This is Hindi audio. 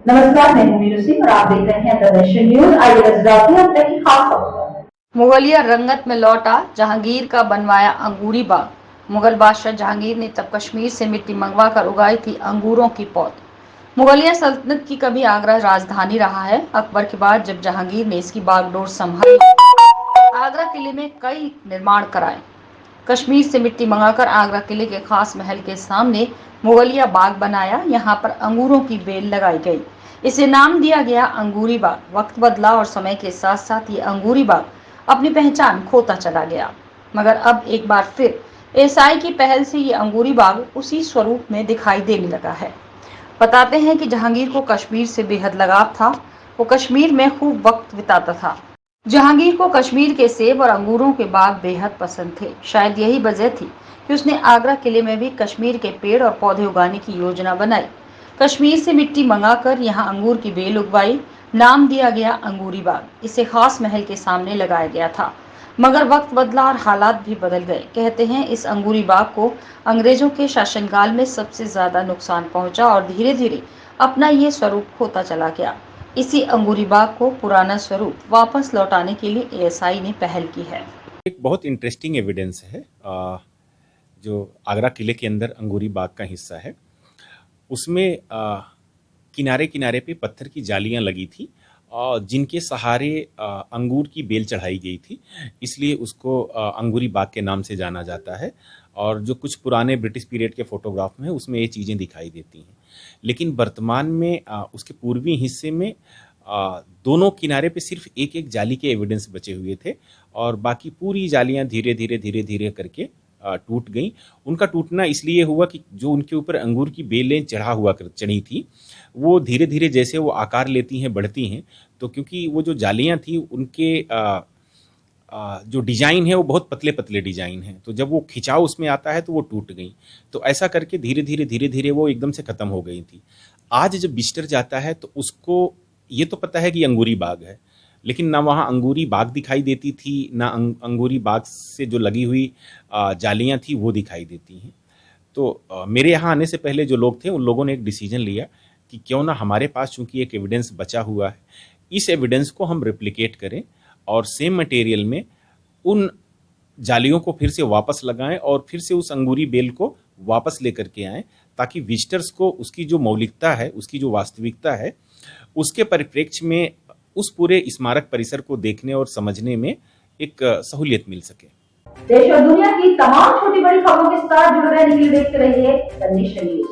नमस्कार, मैं हूं मीनू सिंह और आप देख रहे हैं प्रदर्शन न्यूज। आइए नजर डालते हैं अब तक की खास खबरों पर। मुगलिया रंगत में लौटा जहांगीर का बनवाया अंगूरी बाग। मुगल बादशाह जहांगीर ने तब कश्मीर से मिट्टी मंगवाकर उगाई थी अंगूरों की पौध। मुगलिया सल्तनत की कभी आगरा राजधानी रहा है। अकबर के बाद जब जहांगीर ने इसकी बागडोर संभाली, आगरा किले में कई निर्माण कराए। कश्मीर से मिट्टी मंगाकर आगरा किले के खास महल के सामने मुगलिया बाग बनाया। यहाँ पर अंगूरों की बेल लगाई गई। इसे नाम दिया गया अंगूरी बाग। वक्त बदला और समय के साथ साथ ये अंगूरी बाग अपनी पहचान खोता चला गया, मगर अब एक बार फिर एएसआई की पहल से ये अंगूरी बाग उसी स्वरूप में दिखाई देने लगा है। बताते हैं कि जहांगीर को कश्मीर से बेहद लगाव था। वो कश्मीर में खूब वक्त बिताता था। जहांगीर को कश्मीर के सेब और अंगूरों के बाग बेहद पसंद थे। शायद यही वजह थी कि उसने आगरा किले में भी कश्मीर के पेड़ और पौधे उगाने की योजना बनाई। कश्मीर से मिट्टी मंगाकर यहाँ अंगूर की बेल उगवाई। नाम दिया गया अंगूरी बाग। इसे खास महल के सामने लगाया गया था, मगर वक्त बदला और हालात भी बदल गए। कहते हैं इस अंगूरी बाग को अंग्रेजों के शासनकाल में सबसे ज्यादा नुकसान पहुंचा और धीरे धीरे अपना ये स्वरूप खोता चला गया। इसी अंगूरी बाग को पुराना स्वरूप वापस लौटाने के लिए एएसआई ने पहल की है। एक बहुत इंटरेस्टिंग एविडेंस है जो आगरा किले के अंदर अंगूरी बाग का हिस्सा है। उसमें किनारे किनारे पे पत्थर की जालियां लगी थी जिनके सहारे अंगूर की बेल चढ़ाई गई थी, इसलिए उसको अंगूरी बाग के नाम से जाना जाता है। और जो कुछ पुराने ब्रिटिश पीरियड के फोटोग्राफ में उसमें ये चीज़ें दिखाई देती हैं। लेकिन वर्तमान में उसके पूर्वी हिस्से में दोनों किनारे पे सिर्फ एक एक जाली के एविडेंस बचे हुए थे और बाकी पूरी जालियां धीरे धीरे करके टूट गई। उनका टूटना इसलिए हुआ कि जो उनके ऊपर अंगूर की बेलें चढ़ी थी, वो धीरे धीरे जैसे वो आकार लेती हैं, बढ़ती हैं, तो क्योंकि वो जो जालियां थी उनके जो डिज़ाइन है वो बहुत पतले पतले डिज़ाइन है, तो जब वो खिंचाव उसमें आता है तो वो टूट गई। तो ऐसा करके धीरे धीरे वो एकदम से ख़त्म हो गई थी। आज जब विजिटर जाता है तो उसको ये तो पता है कि अंगूरी बाग है, लेकिन ना वहाँ अंगूरी बाग दिखाई देती थी, ना अंगूरी बाग से जो लगी हुई जालियाँ थी वो दिखाई देती हैं। तो मेरे यहाँ आने से पहले जो लोग थे उन लोगों ने एक डिसीजन लिया कि क्यों ना हमारे पास चूँकि एक एविडेंस बचा हुआ है, इस एविडेंस को हम रेप्लिकेट करें और सेम मटेरियल में उन जालियों को फिर से वापस लगाएं और फिर से उस अंगूरी बेल को वापस लेकर के आएँ, ताकि विजिटर्स को उसकी जो मौलिकता है, उसकी जो वास्तविकता है, उसके परिप्रेक्ष्य में उस पूरे स्मारक परिसर को देखने और समझने में एक सहूलियत मिल सके। देश और दुनिया की तमाम छोटी बड़ी खबरों के साथ जुड़े रहने के लिए देखते रहिए प्रदर्शन न्यूज।